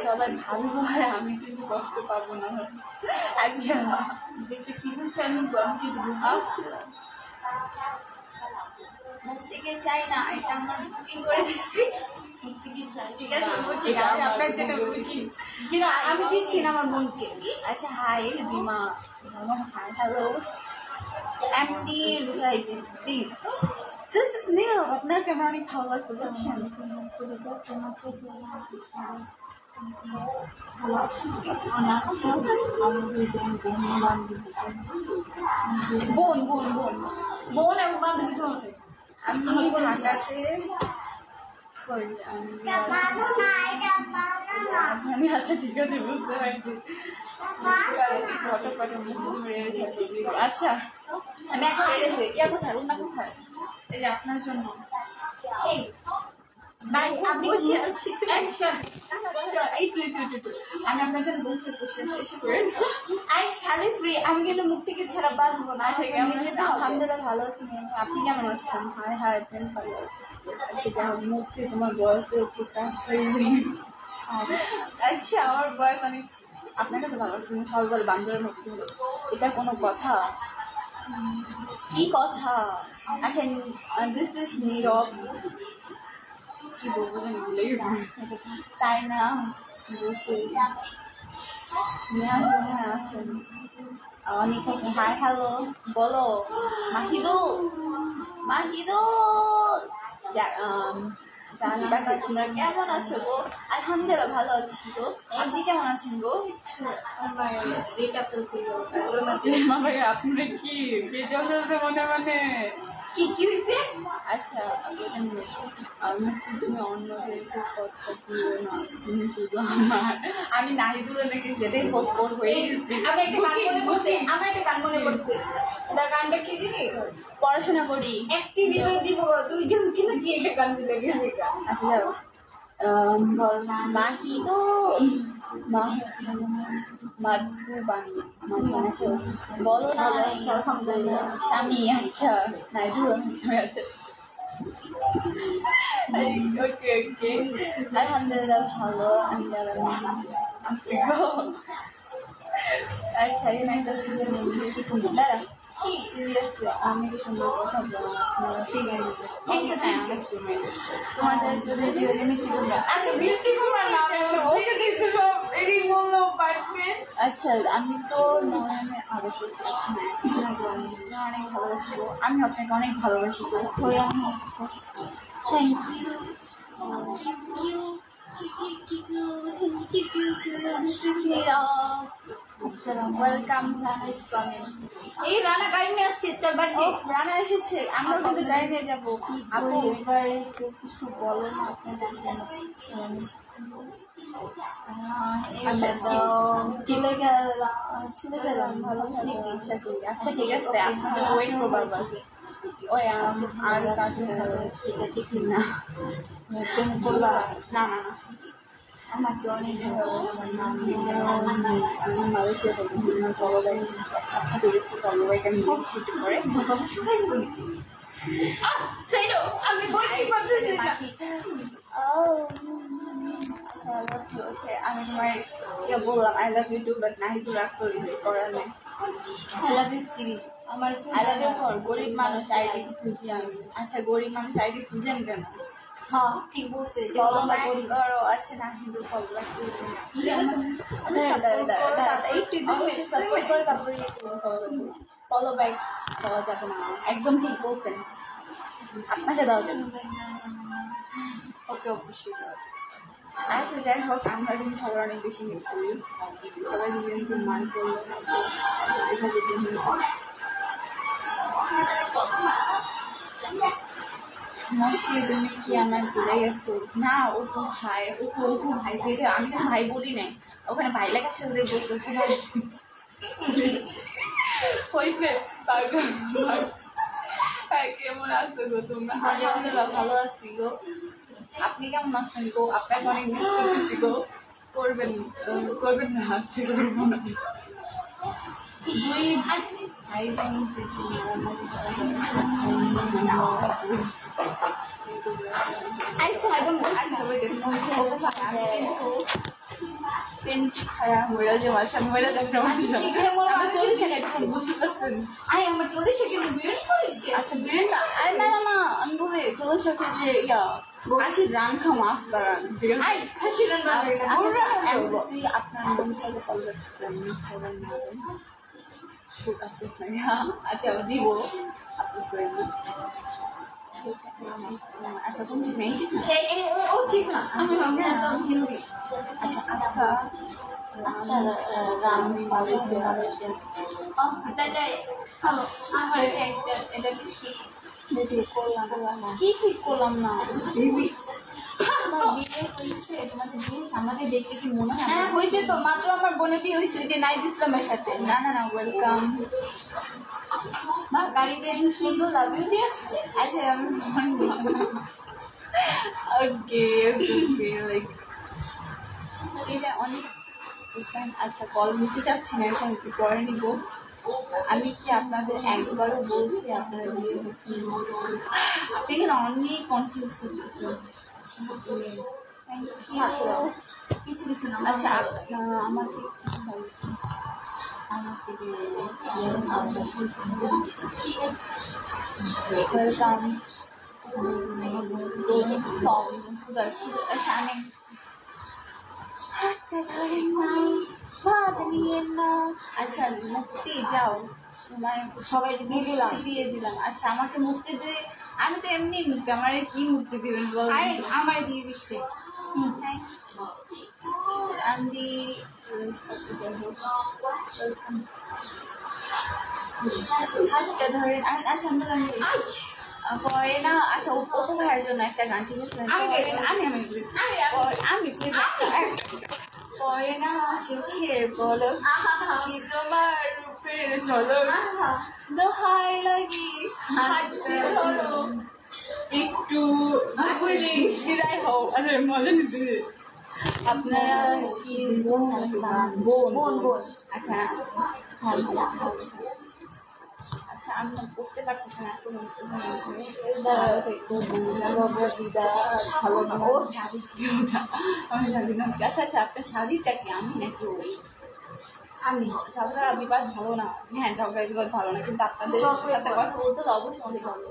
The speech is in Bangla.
সবাই ভালো হয়, আমি কিন্তু কষ্ট পাবো না। আচ্ছা বেশি কি বলছে আমি কি দেবো মুখ থেকে চাই না, এটা আমার বুকিং করে দিচ্ছি। মুখ থেকে চাই, ঠিক আছে আপনার যেটা বলছি যেটা আমি দিচ্ছি না আমার বোনকে। আচ্ছা hi Rima, hi hello MD Rusaidi, this is new. আপনার কেমন অনেক ভালো লাগছে বুঝছেন? বোন বোন বোন বোন এবং বান্ধবী তোমাকে আমি ঢাকাতে আমি আচ্ছা ঠিক আছে বুঝতে পারছি। আচ্ছা আমি এখন ইয়া কোথায় ওনা কোথায় এই যে আপনার জন্য আপনি আমি আপনার জন্য বলতে বসেছি এসে করে শালি ফ্রি। আমি কিন্তু মুখ থেকে ছাড়া বাঁচবো না। আলহামদুলিল্লাহ ভালো আছি। আপনি কেমন আছেন? হাই হাই ফ্রেন্ড ভালো আচ্ছা যা মুখে তোমার বয়সে একটু কাজ করে আচ্ছা আমার বয়স মানে আপনাকে তো ভালো লাগছে সবাই বলে বান্ধবের মতো হলো, এটা কোনো কথা? কি কথা? আচ্ছা দিস ইজ নীরব, কি বলবো জানি ভুলে গেছি। তাই না বসে আসেন অনেক আছে। হাই হ্যালো বলো মাহিদুল মাহিদুল জানি বাকি তোমরা কেমন আছো গো? আলহামদুলিল্লাহ ভালো আছি গো। আপনি কেমন আছেন গো? আপনার কি বেজল মনে মনে কি কি হয়েছে? আচ্ছা তুমি অন্যদের কথা দিও না, তুমি শুধু আমার। আমি নাহিদুলে নাকি সেটাই হোক হয়ে আমি একটা গান মনে পড়ছে, আমার একটা গান মনে পড়ছে। গানটা কি দিবি? পড়াশোনা করি একটি দিব দুইজন কি না কি একটা গান দিলে গেছে। আচ্ছা মাধুবাণী আচ্ছা বলো না। আলহামদুলিল্লাহ স্বামী আচ্ছা নাইদুল আচ্ছা ওকে ওকে আলহামদুলিল্লাহ ভালো। আচ্ছা এই একটা দাঁড়া সিরিয়াসলি আমি সুন্দর কথা বলবো আপনারা ঠিক আছে? হ্যাঁ অনেক সুন্দর তোমাদের যদি মিষ্টি কুমড়া। আচ্ছা মিষ্টি কুমড়া না ওকে দিছিল এডি বললো পারবে। আচ্ছা আমি তো নয়নে আবশ্যক আছি অনেক ভালোবাসি গো, আমি আপনাকে অনেক ভালোবাসি গো। Thank you welcome. Rana is coming. এই রানা গাড়ি নিয়ে আসছে তোর বাড়িতে। রানা এসেছে, আমরা কিন্তু গাড়ি নিয়ে যাবো। আপু এবারে কেউ কিছু বলো না আপনাদের কেন? চলে গেলাম ভালো থাকি। আচ্ছা ঠিক আছে আপনাদের ওয়েট করবো আবার। ওই আর কাজে সেটা ঠিক না তুমি বলবা না না না আমাকে অনেক আমি মালয়েশিয়া আচ্ছা ঠিক আছে কলবাইকে আমি ছুটি করে আমি বলতে পারছি না। আমি তোমার ইয়ে বললাম I love you too but Nahidul রাগ করার নেই। আই লাভ ইউ থ্রি আমার আই লাভ ইউ ফর গরিব মানুষ আইডি খুঁজি আমি। আচ্ছা গরিব মানুষ আইডি খুঁজেন কেন? হ্যাঁ ঠিক বলছে আছে Nahidul follow back follow back দেওয়া যাবে না, একদম ঠিক বলছেন, আপনাকে দেওয়া যাবে। ওকে অবশ্যই। আচ্ছা যাই হোক আমরা কিন্তু সবাই অনেক বেশি মিস করি, সবাই কিন্তু মান করলো তুমি কি আমার ভুলে গেছো? না ও তো ভাই, ও তো ভাই যেটা আমি তো ভাই বলি নাই, ওখানে ভাই লেখা ছিল বলতেছে হইছে কেমন আছো গো তোমরা? আলহামদুলিল্লাহ ভালো আছি গো। আপনি কেমন আছেন গো? আপনাকে অনেক মিস করতেছি গো। করবেন না আছে করবো না। দুই ভাই বোন I don't পেন খায়া মরে যে মাছ আমি মরে যাবে না আচ্ছা, কি খেয়ে মরবো? আমি 40 টাকা এখন বুঝতে পারছেন আই আমার 40 সেকেন্ড বের করেছে। আচ্ছা বেরেন না আরে না না না আমি বলি 40 টাকা যে ইয়া 80 রান খা মাছ দাঁড়ান ঠিক আছে আই খাসি রান্না করে না। আচ্ছা এমসি আপনার মন চাইলে কল করতে পারেন না শুট আপলোড নাই আচ্ছা দিব আপলোড করে দিই আচ্ছা কোন ঠিক নেই ঠিক না ও ঠিক না, আমি সামনে একদম হিন্দি। আচ্ছা আজকা রাম মালয়েশিয়া। ও দাদাই হ্যালো, আমার এটা কি ঠিক করলাম না বেবি। আমার বিয়ে হয়েছে তোমাদের বিয়ে আমাকে দেখে কি মনে হয় হ্যাঁ হয়েছে তো, মাত্র আমার বোনের বিয়ে হয়েছে যে নাইদ ইসলামের সাথে। না না না ওয়েলকাম মা গাড়িতে সুন্দর লাভ ইউ দিয়ে আসছে। আচ্ছা আমি ওকে ওকে লাইক এটা অনেক আচ্ছা কল নিতে চাচ্ছি না এখন একটু পরে নিব আমি কি আপনাদের একবারও বলছি আপনারা বিয়ে হচ্ছে আপনি এখানে অনেক কনফিউজ করতেছেন কিছু কিছু না। আচ্ছা আমাকে ওয়েলকাম আচ্ছা আমি আচ্ছা মুক্তি যাও তোমায় সবাই দিয়ে দিলাম। দিয়ে দিলাম আচ্ছা আমাকে মুক্তি দিয়ে আমি তো এমনি মুক্তি আমার কি মুক্তি দিবেন বল আরে আমার দিয়ে দিচ্ছে। আমি আজকে ধরে আচ্ছা পরে না আচ্ছা অপু ভাইয়ের জন্য একটা গান ঠিক আছে আমি পরে না চোখের বলো কি তোমার রূপের ঝলক দোহাই লাগি হাঁটতে ধরো একটু সিরাই হও আচ্ছা মজা নিতে আপনারা কি বোন বোন বোন আচ্ছা আচ্ছা আমি পড়তে পারতেছি না একটু ভালো না ও শাড়ি আমি শাড়ি না আচ্ছা আচ্ছা আপনার শাড়িটা কি আমি নাকি ওই আমি ঝগড়া বিবাদ ভালো না হ্যাঁ ঝগড়া বিবাদ ভালো না কিন্তু আপনাদের সাথে কথা বলতে তো অবশ্যই অনেক ভালো